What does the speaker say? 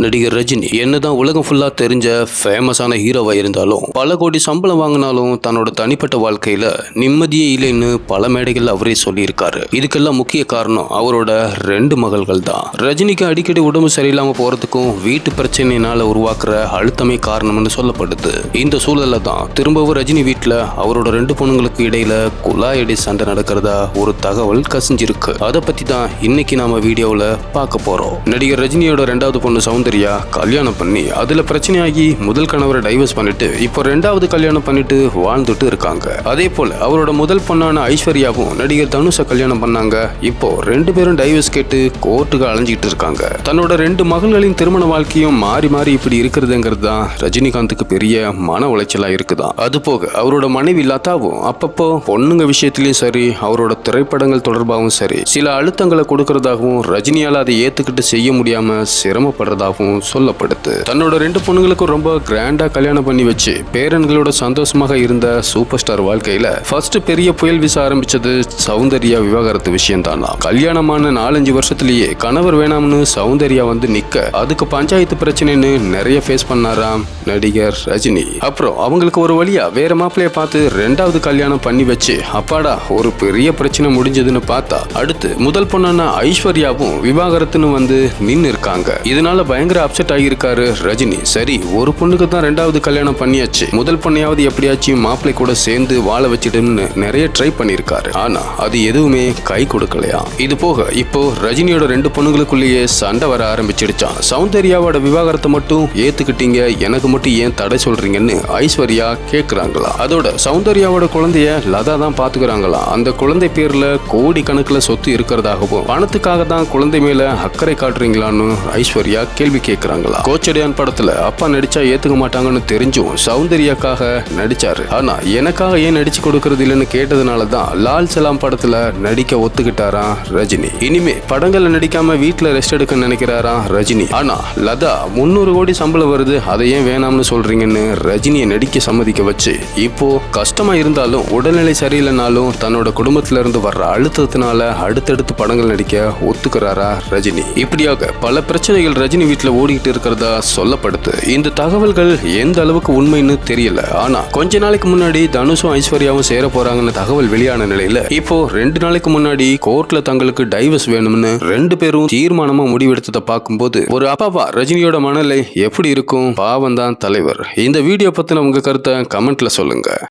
நடிகர் ரஜினி என்னதான் உலகம் ஃபுல்லா தெரிஞ்ச ஃபேமஸான ஹீரோவா இருந்தாலும் பல கோடி சம்பளம் வாங்கினாலும் தன்னோட தனிப்பட்ட வாழ்க்கையில நிம்மதியே இல்லைன்னு பல மேடைகள் அவரே சொல்லியிருக்காரு. இதுக்கெல்லாம் முக்கிய காரணம் அவரோட 2 மகள்கள் தான். ரஜினிக்கு அடிக்கடி உடம்பு சரியில்லாம போறதுக்கும் வீட்டு பிரச்சனையினால உருவாக்குற அழுத்தமே காரணம்னு சொல்லப்படுது. இந்த சூழல்ல தான் திரும்பவும் ரஜினி வீட்டுல அவரோட 2 பொண்ணுங்களுக்கு இடையில குழாயடி சண்டை நடக்கிறதா ஒரு தகவல் கசிஞ்சிருக்கு. அதை பத்தி தான் இன்னைக்கு நாம வீடியோவில் பார்க்க போறோம். நடிகர் ரஜினியோட 2வது பொண்ணு சௌந்தர்யா கல்யாணம் பண்ணி அதுல பிரச்சனையாகி முதல் கணவரை டைவர்ஸ் பண்ணிட்டு இப்போ 2வது கல்யாணம் பண்ணிட்டு வாழ்ந்துட்டு இருக்காங்க. அதே போல அவரோட முதல் பொண்ணான ஐஸ்வர்யாவும் நடிகர் தனுஷை கல்யாணம் பண்ணாங்க. இப்போ 2 பேரும் டைவர்ஸ் கேட்டு கோர்ட்டுக்கு அலைஞ்சிட்டு இருக்காங்க. தன்னோட 2 மகள்களின் திருமண வாழ்க்கையும் மாறி மாறி இப்படி இருக்கிறதுங்கிறது தான் ரஜினிகாந்துக்கு பெரிய மன உளைச்சலா இருக்குதான். அது போக அவரோட மனைவி லதாவும் அப்பப்போ பொண்ணுங்க விஷயத்திலயும் சரி அவரோட திரைப்படங்கள் தொடர்பாகவும் சரி சில அழுத்தங்களை கொடுக்கறதாகவும் ரஜினியால அதை ஏத்துக்கிட்டு செய்ய முடியாம சிரமப்படுறதாகவும் சொல்லப்படுது. தன்னோட 2 பொண்ணுங்களுக்கும் ரொம்ப கிராண்டா கல்யாணம் பண்ணி வச்சு பேரன்களோட சந்தோஷமாக இருந்த சூப்பர் ஸ்டார் வாழ்க்கையில ஃபர்ஸ்ட் பெரிய புயல் வீச ஆரம்பிச்சது சௌந்தர்யா விவாகரத்து விஷயம் தானா. கல்யாணமான 4-5 வருஷத்திலேயே கணவர் வேணாம்னு சௌந்தர்யா வந்து நிக்க அதுக்கு பஞ்சாயத்து பிரச்சனைன்னு நிறைய ஃபேஸ் பண்ணாராம் நடிகர் ரஜினி. அப்புறம் அவங்களுக்கு ஒரு வழியா வேற மாப்பிளைய பார்த்து 2வது கல்யாணம் பண்ணி வச்சு அப்பாடா ஒரு பெரிய பிரச்சனை முடிஞ்சதுன்னு பார்த்தா அடுத்து முதல் பொண்ணான ஐஸ்வர்யாவும் விவாகரத்துன்னு வந்து நின்னு இருக்காங்க. இதனால பயங்கர அப்செட் ஆகியிருக்காரு ரஜினி. சரி ஒரு பொண்ணுக்கு தான் 2வது கல்யாணம் பண்ணியாச்சு, முதல் பொண்ணையாவது எப்படியாச்சும் மாப்பிள்ளை கூட சேர்ந்து வாழ வச்சிடுன்னு நிறைய ட்ரை பண்ணியிருக்காரு. ஆனா அது எதுவுமே கை கொடுக்கலையா. இது போக இப்போ ரஜினியோட 2 பொண்ணுங்களுக்குள்ளேயே சண்டை வர ஆரம்பிச்சிடுச்சான். சௌந்தர்யாவோட விவாகரத்தை மட்டும் ஏத்துக்கிட்டீங்க, எனக்கு மட்டும் ஏன் தடை சொல்றீங்கன்னு ஐஸ்வர்யா கேக்குறாங்களா. அதோட சௌந்தர்யாவோட குழந்தைய லதா தான் பாத்துக்கிறாங்களா. அந்த குழந்தை பேர்ல கோடி கணக்குல சொத்து இருக்கிறதாகவும் பணத்துக்காக தான் குழந்தை மேல அக்கறை காட்டுறீங்களான்னு ஐஸ்வர்யா கேள்வி கேட்கிறாங்களா. கோச்சடையான் படத்துல அப்பா நடிச்சா ஏத்துக்க மாட்டாங்கன்னு தெரிஞ்சும் சௌந்தர்யாக்காக நடிச்சாரு. ஆனா எனக்காக ஏன் நடிச்சு கொடுக்கறது இல்லைன்னு கேட்டதுனாலதான் லால் சலாம் படத்துல நடிக்க ஒத்துக்கிட்டாராம் ரஜினி. இனிமே படங்கள்ல நடிக்காம வீட்டுல ரெஸ்ட் எடுக்க நினைக்கிறாராம் ரஜினி. ஆனா லதா 300 கோடி சம்பளம் வருது, அதை ஏன் வேணாம்னு சொல்றீங்கன்னு ரஜினியை நடிக்க சம்மதிக்க வச்சு இப்போ கஷ்டமா இருந்தாலும் உடல்நிலை சரியில்லைனாலும் தன்னோட குடும்பத்துல இருந்து வர்ற அழுத்தத்தினால அடுத்தடுத்து படங்கள் நடிக்க ஒத்துக்கிறாரா ரஜினி. இப்படியாக பல பிரச்சனைகள் ரஜினி வீட்டுல ஓடிக்கிட்டு இருக்கிறதா சொல்லப்படுது. இந்த தகவல்கள் எந்த அளவுக்கு உண்மைன்னு தெரியல. ஆனா கொஞ்ச நாளைக்கு முன்னாடி தனுஷும் ஐஸ்வர்யாவும் சேர போறாங்கன்னு தகவல் வெளியான நிலையில இப்போ 2 நாளைக்கு முன்னாடி கோர்ட்ல தங்களுக்கு டைவர்ஸ் வேணும்னு 2 பேரும் தீர்மானமா முடிவெடுத்ததை பார்க்கும்போது ஒரு அப்பாவா ரஜினியோட மனநிலை எப்படி இருக்கும். பாவம் தான் தலைவர். இந்த வீடியோ பத்தின உங்க கருத்தை கமெண்ட்ல சொல்லுங்க.